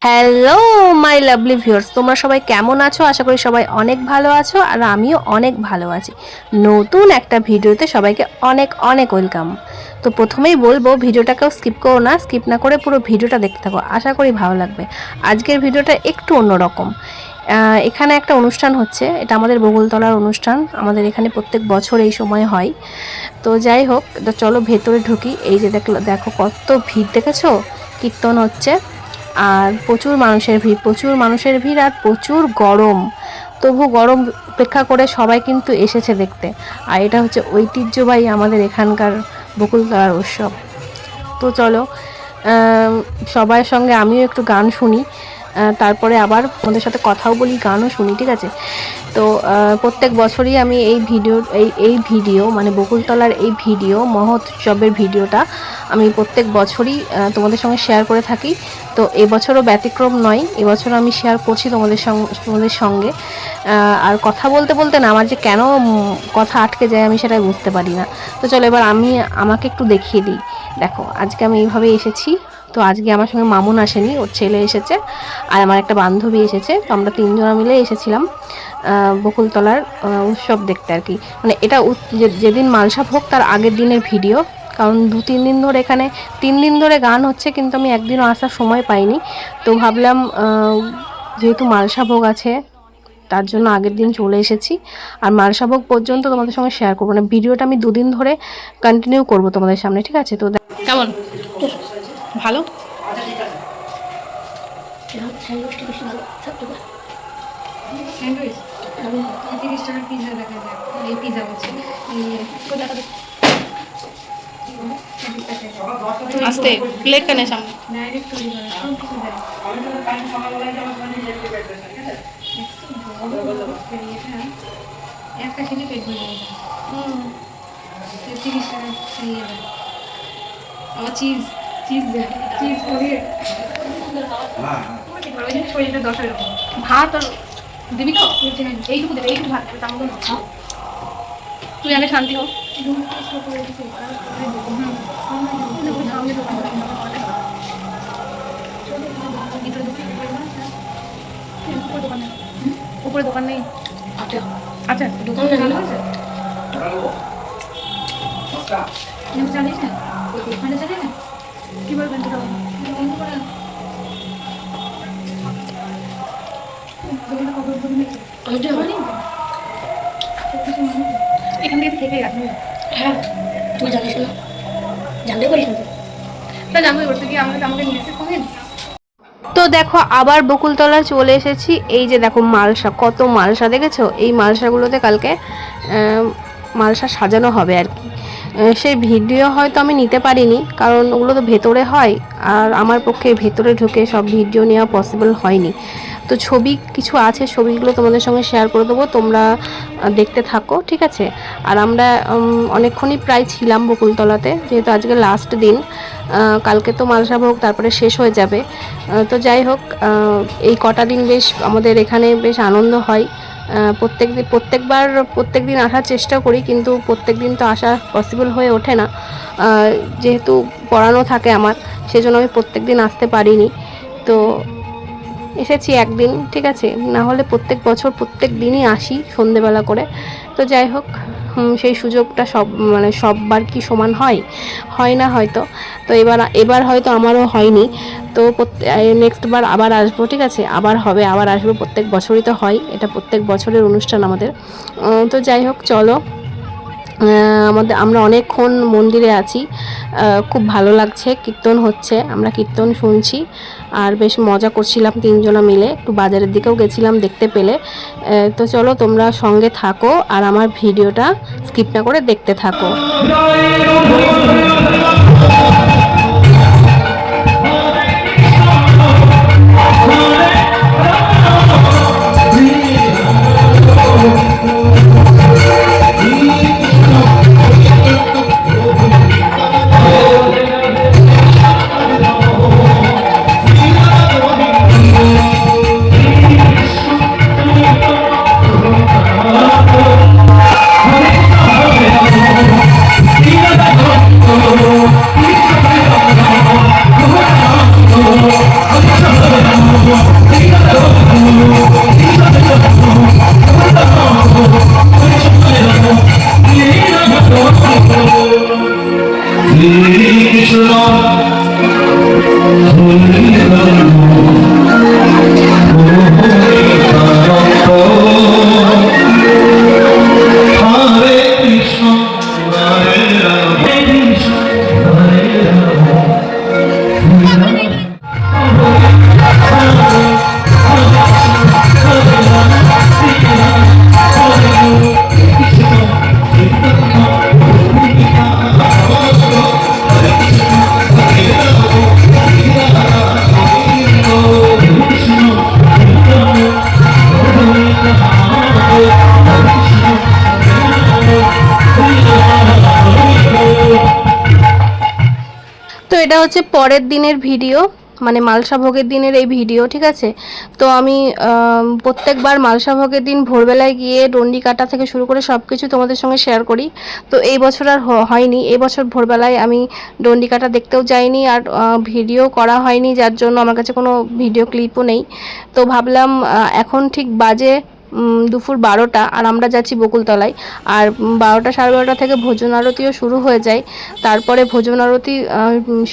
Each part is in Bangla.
হ্যালো মাই লাভলি ভিউয়ার্স, তোমরা সবাই কেমন আছো? আশা করি সবাই অনেক ভালো আছো আর আমিও অনেক ভালো আছি। নতুন একটা ভিডিওতে সবাইকে অনেক অনেক ওয়েলকাম। তো প্রথমেই বলবো ভিডিওটাকেও স্কিপ করো না, স্কিপ না করে পুরো ভিডিওটা দেখতে থাকো, আশা করি ভালো লাগবে। আজকের ভিডিওটা একটু অন্যরকম। এখানে একটা অনুষ্ঠান হচ্ছে, এটা আমাদের বকুলতলার অনুষ্ঠান, আমাদের এখানে প্রত্যেক বছর এই সময় হয়। তো যাই হোক, তো চলো ভেতরে ঢুকি। এই যে দেখো কত ভিড়, দেখেছো? কীর্তন হচ্ছে আর প্রচুর মানুষের ভিড় আর প্রচুর গরম। তবু গরম উপেক্ষা করে সবাই কিন্তু এসেছে দেখতে। আর এটা হচ্ছে ঐতিহ্যবাহী আমাদের এখানকার বকুলতলার উৎসব। তো চলো সবার সঙ্গে আমিও একটু গান শুনি, তারপরে আবার ওদের সাথে কথাও বলি, গানও শুনি, ঠিক আছে? তো প্রত্যেক বছরই আমি এই ভিডিও মানে বকুলতলার এই ভিডিও মহোৎসবের ভিডিওটা আমি প্রত্যেক বছরই তোমাদের সঙ্গে শেয়ার করে থাকি। তো এবছরও ব্যতিক্রম নয়, এবছর আমি শেয়ার করছি তোমাদের সঙ্গে। আর কথা বলতে বলতে না আমার যে কেন কথা আটকে যায় আমি সেটাই বুঝতে পারি না। তো চলো এবার আমাকে একটু দেখিয়ে দিই। দেখো আজকে আমি এইভাবে এসেছি। তো আজকে আমার সঙ্গে মামুন আসেনি, ওর ছেলে এসেছে আর আমার একটা বান্ধবী এসেছে। তো আমরা তিনজনা মিলে এসেছিলাম বকুলতলার উৎসব দেখতে আর কি। মানে এটা যেদিন মালসা ভোগ তার আগের দিনের ভিডিও, কারণ 2-3 দিন ধরে এখানে 3 দিন ধরে গান হচ্ছে, কিন্তু আমি একদিনও আসার সময় পাইনি। তো ভাবলাম যেহেতু মালসা ভোগ আছে তার জন্য আগের দিন চলে এসেছি। আর মালসা ভোগ পর্যন্ত তোমাদের সঙ্গে শেয়ার করবো না, ভিডিওটা আমি 2 দিন ধরে কন্টিনিউ করবো তোমাদের সামনে, ঠিক আছে? তো কেমন ভালো আস্তে প্লেট কানে সামনে একটা খেলে পেট ভরে যাবে। 30 টাকা খাইয়ে দেয় আবার চিজ চিজ চিজ করে ওই জন্য শরীরটা 10 এরকম ভাত আর দিবি তো এইটুকু দেবে, এইটুকু ভাত দেবে, তাহলে তুই আগে শান্তি হোক। উপরে দোকান নেই? আচ্ছা দোকান জানিস না কি বলবেন? এখান থেকে গেছে। হ্যাঁ তুই জানিস না, জানতে পারিস না তা জানতে করতে গিয়ে আমাকে নিয়েছে কমেন। তো দেখো আবার বকুলতলা চলে এসেছি। এই যে দেখো মালসা, কত মালসা দেখেছো? এই মালসাগুলোতে কালকে মালসা সাজানো হবে আর কি। সেই ভিডিও হয়তো আমি নিতে পারিনি, কারণ ওগুলো তো ভেতরে হয় আর আমার পক্ষে ভেতরে ঢুকে সব ভিডিও নেওয়া পসিবল হয়নি। তো ছবি কিছু আছে, ছবিগুলো তোমাদের সঙ্গে শেয়ার করে দেবো, তোমরা দেখতে থাকো, ঠিক আছে? আর আমরা অনেকক্ষণই প্রায় ছিলাম বকুলতলাতে, যেহেতু আজকে লাস্ট দিন। কালকে তো মালসা ভোগ, তারপরে শেষ হয়ে যাবে। তো যাই হোক, এই কটা দিন বেশ আমাদের এখানে বেশ আনন্দ হয়। প্রত্যেক দিন আসার চেষ্টা করি, কিন্তু প্রত্যেক দিন তো আসা পসিবল হয়ে ওঠে না। যেহেতু পড়ানো থাকে আমার, সেজন্য আমি প্রত্যেক দিন আসতে পারিনি। তো এসেছি একদিন, ঠিক আছে? না হলে প্রত্যেক বছর প্রত্যেক দিনই আসি সন্ধেবেলা করে। তো যাই হোক, সেই সুযোগটা সববার কি সমান হয় না হয়তো। তো এবার হয়তো আমারও হয়নি। তো নেক্সট বার আবার আসবো, ঠিক আছে? আবার হবে, আবার আসবো, প্রত্যেক বছরই তো হয়, এটা প্রত্যেক বছরের অনুষ্ঠান আমাদের। তো যাই হোক চলো, আমরা অনেকক্ষণ মন্দিরে আছি, খুব ভালো লাগছে, কীর্তন হচ্ছে, আমরা কীর্তন শুনছি আর বেশ মজা করছিলাম তিনজনা মিলে। একটু বাজারের দিকেও গেছিলাম দেখতে পেলে। তো চলো তোমরা সঙ্গে থাকো আর আমার ভিডিওটা স্কিপ না করে দেখতে থাকো। হচ্ছে পরের দিনের ভিডিও, মানে মালসা ভোগের দিনের এই ভিডিও, ঠিক আছে। তো আমি প্রত্যেকবার মালসা ভোগের দিন ভোরবেলায় গিয়ে ডন্ডি কাটা থেকে শুরু করে সব কিছু তোমাদের সঙ্গে শেয়ার করি। তো এই বছর আর হয়নি, এই বছর ভোরবেলায় আমি ডন্ডি কাটা দেখতেও যাইনি আর ভিডিও করা হয়নি, যার জন্য আমার কাছে কোনো ভিডিও ক্লিপও নেই। তো ভাবলাম এখন ঠিক বাজে দুপুর 12টা আর আমরা যাচ্ছি বকুলতলায়। আর 12টা সাড়ে 12টা থেকে ভোজন আরতিও শুরু হয়ে যায়। তারপরে ভোজন আরতি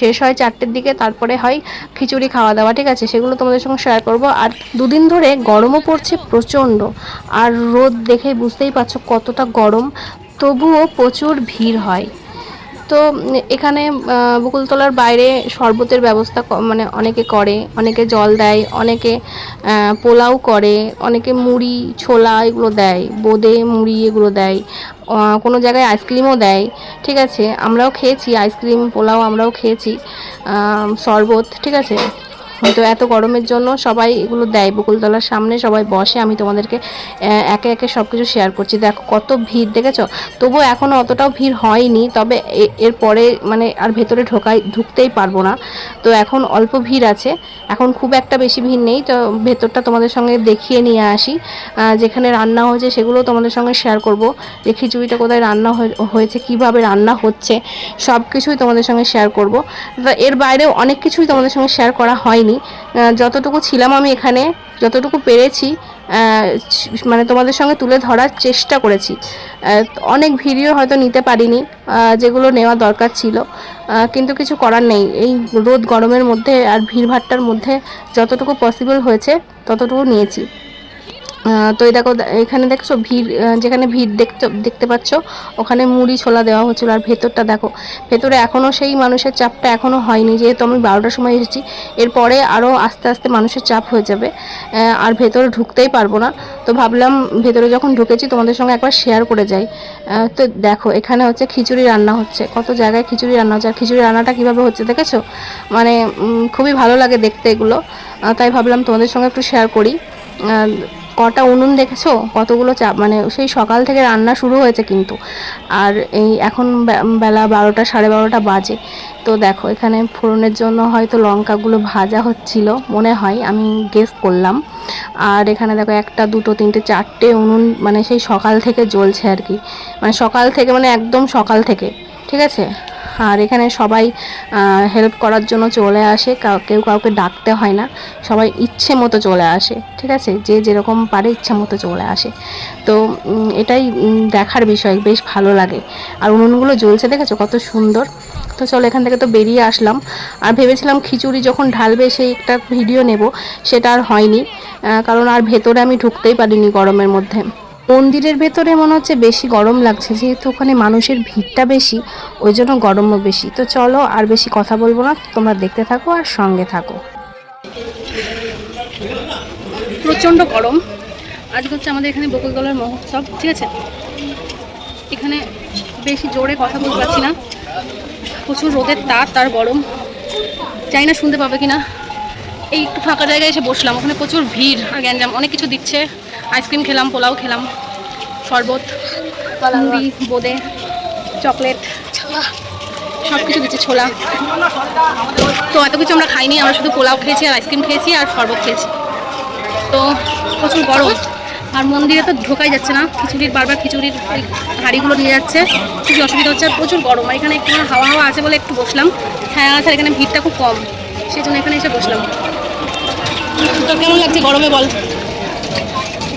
শেষ হয় 4টের দিকে, তারপরে হয় খিচুড়ি খাওয়া দাওয়া, ঠিক আছে। সেগুলো তোমাদের সঙ্গে শেয়ার করব। আর দুদিন ধরে গরমও পড়ছে প্রচণ্ড, আর রোদ দেখে বুঝতেই পারছো কতটা গরম, তবুও প্রচুর ভিড় হয়। তো এখানে বকুলতলার বাইরে শরবতের ব্যবস্থা মানে অনেকে করে, অনেকে জল দেয়, অনেকে পোলাও করে, অনেকে মুড়ি ছোলা এগুলো দেয়, বোঁদে মুড়ি এগুলো দেয়, কোনো জায়গায় আইসক্রিমও দেয়, ঠিক আছে। আমরাও খেয়েছি আইসক্রিম পোলাও, আমরাও খেয়েছি শরবত, ঠিক আছে। তো এত গরমের জন্য সবাই এগুলো দেয়, বকুলতলার সামনে সবাই বসে। আমি তোমাদেরকে একে একে সব কিছু শেয়ার করছি। দেখো কত ভিড় দেখেছো, তবুও এখনও অতটাও ভিড় হয়নি, তবে এরপরে মানে আর ভেতরে ঢুকতেই পারবো না। তো এখন অল্প ভিড় আছে, এখন খুব একটা বেশি ভিড় নেই। তো ভেতরটা তোমাদের সঙ্গে দেখিয়ে নিয়ে আসি, যেখানে রান্না হয়েছে সেগুলো তোমাদের সঙ্গে শেয়ার করব, যে খিচুড়িটা কোথায় রান্না হয়েছে, কিভাবে রান্না হচ্ছে, সব কিছুই তোমাদের সঙ্গে শেয়ার করব। এর বাইরেও অনেক কিছুই তোমাদের সঙ্গে শেয়ার করা হয়নি। যতটুকু ছিলাম আমি এখানে, যতটুকু পেরেছি মানে তোমাদের সঙ্গে তুলে ধরার চেষ্টা করেছি। অনেক ভিডিও হয়তো নিতে পারিনি, যেগুলো নেওয়া দরকার ছিল, কিন্তু কিছু করার নেই। এই রোদ গরমের মধ্যে আর ভিড়ভাট্টার মধ্যে যতটুকু পসিবল হয়েছে ততটুকু নিয়েছি। তো এই দেখো, এখানে দেখছো ভিড়, যেখানে ভিড় দেখতে পাচ্ছ ওখানে মুড়ি ছোলা দেওয়া হচ্ছিলো। আর ভেতরটা দেখো, ভেতরে এখনও সেই মানুষের চাপটা এখনও হয়নি, যেহেতু আমি 12টার সময় এসেছি। এরপরে আরও আস্তে আস্তে মানুষের চাপ হয়ে যাবে, আর ভেতরে ঢুকতেই পারবো না। তো ভাবলাম ভেতরে যখন ঢুকেছি তোমাদের সঙ্গে একবার শেয়ার করে যাই। তো দেখো এখানে হচ্ছে খিচুড়ি রান্না হচ্ছে, কত জায়গায় খিচুড়ি রান্না হচ্ছে। আর খিচুড়ি রান্নাটা কীভাবে হচ্ছে দেখেছো, মানে খুবই ভালো লাগে দেখতে এগুলো, তাই ভাবলাম তোমাদের সঙ্গে একটু শেয়ার করি। কটা উনুন দেখেছো, কতগুলো চাপ, মানে সেই সকাল থেকে রান্না শুরু হয়েছে কিন্তু। আর এই এখন বেলা 12টা সাড়ে 12টা বাজে। তো দেখো এখানে ফোড়নের জন্য হয়তো লঙ্কাগুলো ভাজা হচ্ছিল মনে হয়, আমি গেস করলাম। আর এখানে দেখো 1টা 2টো 3টে 4টে উনুন, মানে সেই সকাল থেকে জ্বলছে আর কি, মানে সকাল থেকে, মানে একদম সকাল থেকে, ঠিক আছে। আর এখানে সবাই হেল্প করার জন্য চলে আসে, কেউ কাউকে ডাকতে হয় না, সবাই ইচ্ছে মতো চলে আসে, ঠিক আছে। যে যেরকম পারে ইচ্ছে মতো চলে আসে। তো এটাই দেখার বিষয়, বেশ ভালো লাগে। আর উনুনগুলো জ্বলছে দেখেছো কত সুন্দর। তো চলো এখান থেকে তো বেরিয়ে আসলাম। আর ভেবেছিলাম খিচুড়ি যখন ঢালবে সেই একটা ভিডিও নেব, সেটা আর হয়নি, কারণ আর ভেতরে আমি ঢুকতেই পারিনি গরমের মধ্যে। মন্দিরের ভেতরে মনে হচ্ছে বেশি গরম লাগছে, যেহেতু ওখানে মানুষের ভিড়টা বেশি, ওই জন্য গরমও বেশি। তো চলো আর বেশি কথা বলবো না, তোমরা দেখতে থাকো আর সঙ্গে থাকো। প্রচণ্ড গরম। আজকে হচ্ছে আমাদের এখানে বকুলতলার মহোৎসব, ঠিক আছে। এখানে বেশি জোরে কথা বলতে পারছি না, প্রচুর রোদের তাপ, তার গরম, জানি না শুনতে পাবে কিনা। এই একটু ফাঁকা জায়গায় এসে বসলাম, ওখানে প্রচুর ভিড় আর গ্যাঞ্জাম, অনেক কিছু দিচ্ছে। আইসক্রিম খেলাম, পোলাও খেলাম, শরবত, মুড়ি, বোঁদে, চকলেট, সব কিছু দিচ্ছে, ছোলা। তো এত কিছু আমরা খাইনি, আমরা শুধু পোলাও খেয়েছি আর আইসক্রিম খেয়েছি আর শরবত খেয়েছি। তো প্রচুর গরম, আর মন্দিরে তো ঢোকাই যাচ্ছে না, খিচুড়ির বারবার খিচুড়ির ওই হাঁড়িগুলো নিয়ে যাচ্ছে, খুবই অসুবিধা হচ্ছে। আর প্রচুর গরম, আর এখানে একটু হাওয়া হাওয়া আছে বলে একটু বসলাম, হ্যাঁ আছে, এখানে ভিড়টা খুব কম, সেই জন্য এখানে এসে বসলাম। তো কেমন লাগছে গরমে বল,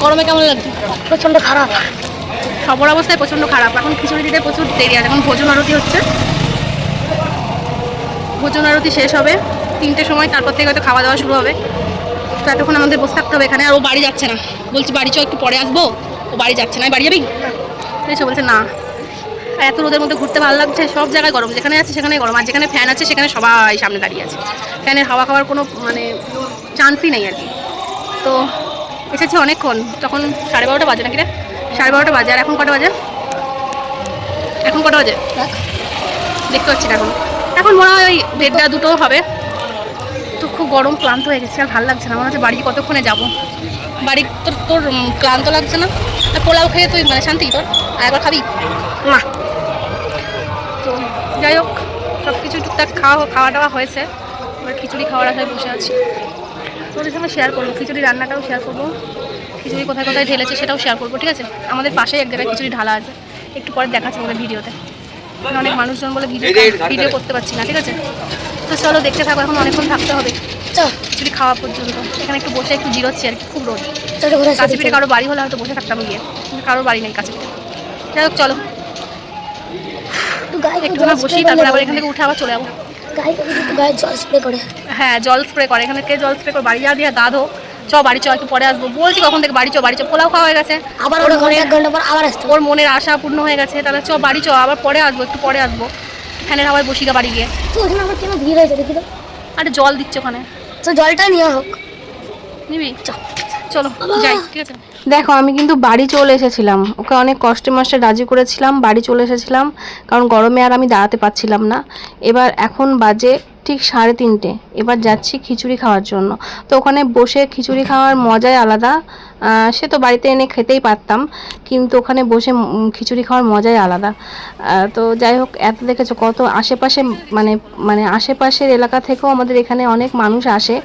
গরমে কেমন লাগছে? প্রচণ্ড খারাপ, সবার অবস্থায় প্রচণ্ড খারাপ। এখন খিচুড়ি দিতে প্রচুর দেরি আছে, এখন ভোজন আরতি হচ্ছে, ভোজন আরতি শেষ হবে 3টের সময়, তারপর থেকে হয়তো খাওয়া দাওয়া শুরু হবে। তো এতক্ষণ আমাদের বসে থাকতে হবে এখানে। আর ও বাড়ি যাচ্ছে না, বলছি বাড়ি চো, একটু পরে আসবো। ও বাড়ি যাচ্ছে না, বাড়ি যাবি? এসে বলছে না। আর এত রোদের মধ্যে ঘুরতে ভালো লাগছে, সব জায়গায় গরম, যেখানে আছে সেখানে গরম। আর যেখানে ফ্যান আছে সেখানে সবাই সামনে দাঁড়িয়ে আছে, ফ্যানের হাওয়া খাওয়ার কোনো মানে চান্সই নেই আর কি। তো এসেছি অনেকক্ষণ, তখন 12:30 বাজে নাকি রে, 12:30 বাজে। আর এখন কটা বাজে, এখন কটা বাজে দেখতে পাচ্ছি না এখন, এখন মনে হয় ওই 1:30 2টো হবে। তো খুব গরম, ক্লান্ত হয়ে গেছে, আর ভালো লাগছে না, মনে হচ্ছে বাড়ি কতক্ষণে যাবো। বাড়ি তোর ক্লান্ত লাগছে না? আর পোলাও খেয়ে তুই মানে শান্তি তোর, আর একবার খাবি না? তো যাই হোক, সব কিছু টুকটাক খাওয়া দাওয়া হয়েছে। এবার খিচুড়ি খাওয়ার আশায় বসে আছি। তোদের সঙ্গে শেয়ার করবো, খিচুড়ি রান্নাটাও শেয়ার করবো, খিচুড়ি কোথায় কোথায় ঢেলেছে সেটাও শেয়ার করবো, ঠিক আছে? আমাদের পাশেই এক জায়গায় খিচুড়ি ঢালা আছে, একটু পরে দেখাচ্ছি আমাদের ভিডিওতে। অনেক মানুষজন বলে ভিডিও করতে পারছি না, ঠিক আছে? তো চলো দেখতে থাকো, এখন অনেকক্ষণ থাকতে হবে খিচুড়ি খাওয়া পর্যন্ত। এখানে একটু বসে একটু জিরোচ্ছি আর কি, খুব রোদ। কাছে পিঠে কারো বাড়ি হলে হয়তো বসে থাকতাম গিয়ে, কিন্তু কারোর বাড়ি নেই কাছে পিঠে। যাই হোক চলো একটু বসি, তারপর আবার এখান থেকে উঠে আবার চলে যাবো। হ্যাঁ জল স্প্রে করে, এখানে কে জল স্প্রে করে বাড়ি যা দিয়ে গা ধো, চ বাড়ি চ, একটু পরে আসবো বলছি, কখন থেকে বাড়ি চ বাড়ি চ, পোলাও খাওয়া হয়ে গেছে, আবার ওর মনের আশা পূর্ণ হয়ে গেছে, তাহলে চ বাড়ি চ, আবার পরে আসবো, একটু পরে আসবো, ফ্যানের হাওয়ায় বসি গা বাড়ি গিয়ে। আরে জল দিচ্ছে ওখানে, জলটা নিয়ে হোক নিবি, চলো যাই, ঠিক আছে? দেখো আমি কিন্তু বাড়ি চলে এসেছিলাম, ওকে অনেক কষ্টে মষ্টে রাজি করেছিলাম, বাড়ি চলে এসেছিলাম, কারণ গরমে আর আমি দাঁড়াতে পারছিলাম না। এবার এখন বাজে ঠিক 3:30, এবার যাচ্ছি খিচুড়ি খাওয়ার জন্য। তো ওখানে বসে খিচুড়ি খাওয়ার মজাই আলাদা, সে তো বাড়িতে এনে খেতেই পারতাম, কিন্তু ওখানে বসে খিচুড়ি খাওয়ার মজাই আলাদা। তো যাই হোক, এত দেখেছো কত আশেপাশে, মানে মানে আশেপাশের এলাকা থেকেও আমাদের এখানে অনেক মানুষ আসে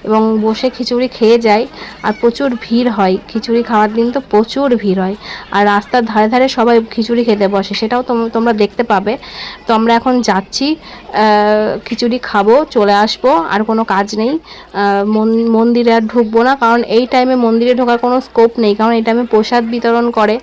এবং বসে খিচুড়ি খেয়ে যায়। আর প্রচুর ভিড় হয়, খিচুড়ি খাওয়ার দিন তো প্রচুর ভিড় হয়। আর রাস্তার ধারে ধারে সবাই খিচুড়ি খেতে বসে, সেটাও তোমরা দেখতে পাবে। তো আমরা এখন যাচ্ছি, খিচুড়ি খাবো, চলে আসবো, আর কোনো কাজ নেই। মন্দিরে আর ঢুকবো না, কারণ এই টাইমে মন্দিরে ঢোকার কোনো স্কোপ নেই, কারণ এই টাইমে প্রসাদ বিতরণ করে,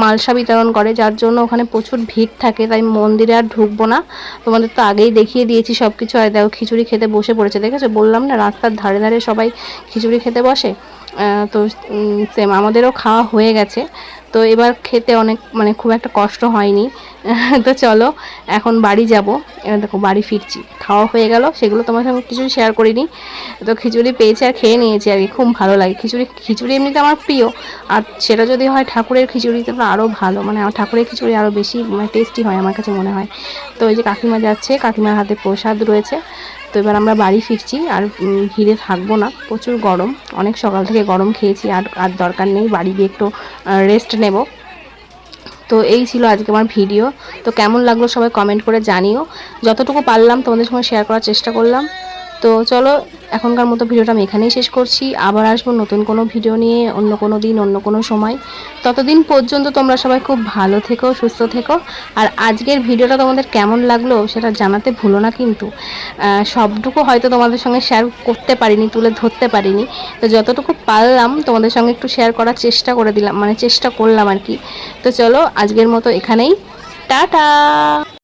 মালসা বিতরণ করে, যার জন্য ওখানে প্রচুর ভিড় থাকে, তাই মন্দিরে আর ঢুকবো না। তোমাদের তো আগেই দেখিয়ে দিয়েছি সব কিছু। আর দেখো খিচুড়ি খেতে বসে পড়েছে, দেখেছো? বললাম না রাস্তার ধারে ধারে সবাই খিচুড়ি খেতে বসে। তো সেম আমাদেরও খাওয়া হয়ে গেছে, তো এবার খেতে অনেক মানে খুব একটা কষ্ট হয়নি। তো চলো এখন বাড়ি যাব। এবার দেখো বাড়ি ফিরছি, খাওয়া হয়ে গেল, সেগুলো তোমার সঙ্গে কিছু শেয়ার করিনি। তো খিচুড়ি পেয়েছি আর খেয়ে নিয়েছি আর কি, খুব ভালো লাগে খিচুড়ি এমনিতে আমার প্রিয়, আর সেটা যদি হয় ঠাকুরের খিচুড়ি তো আরও ভালো, মানে আমার ঠাকুরের খিচুড়ি আরও বেশি মানে টেস্টি হয় আমার কাছে মনে হয়। তো ওই যে কাকিমা যাচ্ছে, কাকিমার হাতে প্রসাদ রয়েছে। তো এবার আমরা বাড়ি ফিরছি, আর ভিড়ে থাকবো না, প্রচুর গরম, অনেক সকাল থেকে গরম খেয়েছি, আর দরকার নেই, বাড়ি গিয়ে একটু রেস্ট নেব। তো এই ছিল আজকে আমার ভিডিও। তো কেমন লাগলো সবাই কমেন্ট করে জানিও, যতটুকু পারলাম তোমাদের সঙ্গে শেয়ার করার চেষ্টা করলাম। তো চলো এখনকার মতো ভিডিওটা আমি এখানেই শেষ করছি, আবার আসবো নতুন কোনো ভিডিও নিয়ে অন্য কোনো দিন অন্য কোনো সময়। ততদিন পর্যন্ত তোমরা সবাই খুব ভালো থেকো, সুস্থ থেকো। আর আজকের ভিডিওটা তোমাদের কেমন লাগলো সেটা জানাতে ভুলো না কিন্তু। সবটুকু হয়তো তোমাদের সঙ্গে শেয়ার করতে পারিনি, তুলে ধরতে পারিনি, তো যতটুকু পারলাম তোমাদের সঙ্গে একটু শেয়ার করার চেষ্টা করে দিলাম, মানে চেষ্টা করলাম আর কি। তো চলো আজকের মতো এখানেই, টাটা।